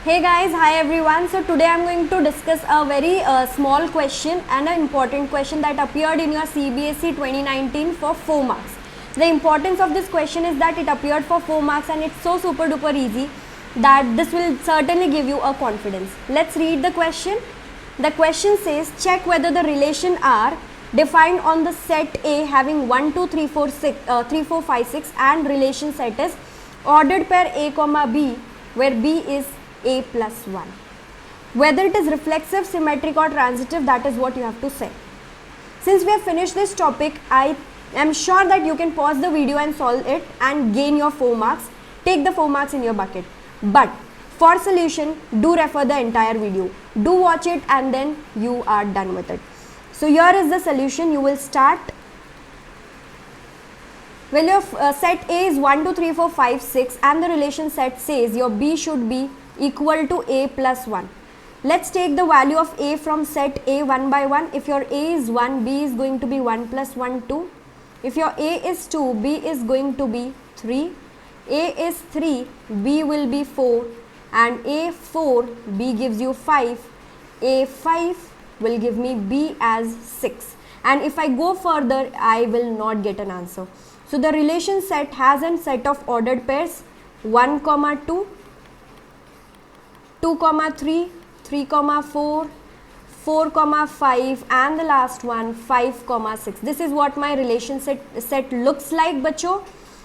Hey guys, hi everyone. So today I'm going to discuss a very small question and an important question that appeared in your CBSE 2019 for 4 marks. The importance of this question is that it appeared for 4 marks and it's so super duper easy that this will certainly give you a confidence. Let's read the question. The question says, check whether the relation R defined on the set A having 1, 2, 3, 4, 5, 6 and relation set is ordered pair A, B where B is A plus 1. Whether it is reflexive, symmetric or transitive, that is what you have to say. Since we have finished this topic, I am sure that you can pause the video and solve it and gain your 4 marks. Take the 4 marks in your bucket. But for solution, do refer the entire video. Do watch it and then you are done with it. So here is the solution. You will start. Well, your set A is 1, 2, 3, 4, 5, 6 and the relation set says your B should be equal to A plus 1. Let's take the value of A from set A one by one. If your A is 1, B is going to be 1 plus 1, 2. If your A is 2, B is going to be 3. A is 3, B will be 4 and A 4, B gives you 5. A 5 will give me B as 6. And if I go further, I will not get an answer. So the relation set has a set of ordered pairs 1, 2, 2, 3, 3, 4, 4, 5 and the last one 5, 6. This is what my relation set looks like, bacho.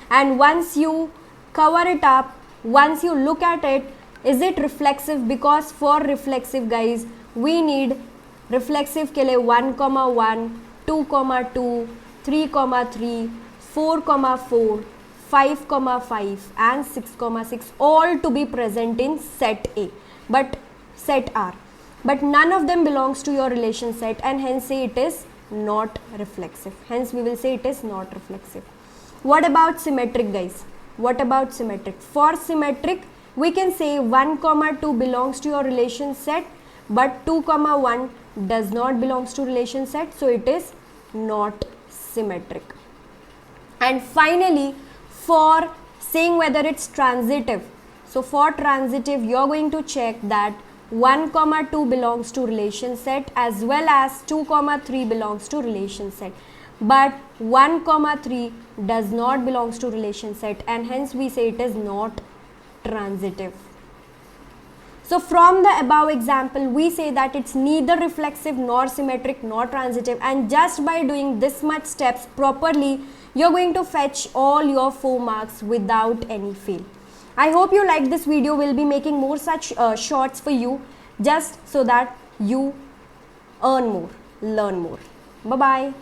And once you cover it up, once you look at it, is it reflexive? Because for reflexive guys, we need reflexive ke liye 1, 1, 2, 2, 3, 3, 4, 4, 5, 5 and 6, 6 all to be present in set A. But set R, but none of them belongs to your relation set and hence say it is not reflexive. Hence we will say it is not reflexive. What about symmetric guys? What about symmetric? For symmetric we can say 1, 2 belongs to your relation set but 2, 1 does not belongs to relation set, so it is not symmetric. And finally, for saying whether it's transitive, so for transitive, you are going to check that 1, 2 belongs to relation set as well as 2, 3 belongs to relation set. But 1, 3 does not belongs to relation set and hence we say it is not transitive. So from the above example, we say that it's neither reflexive nor symmetric nor transitive, and just by doing this much steps properly, you're going to fetch all your 4 marks without any fail. I hope you like this video. We'll be making more such shorts for you just so that you earn more, learn more. Bye-bye.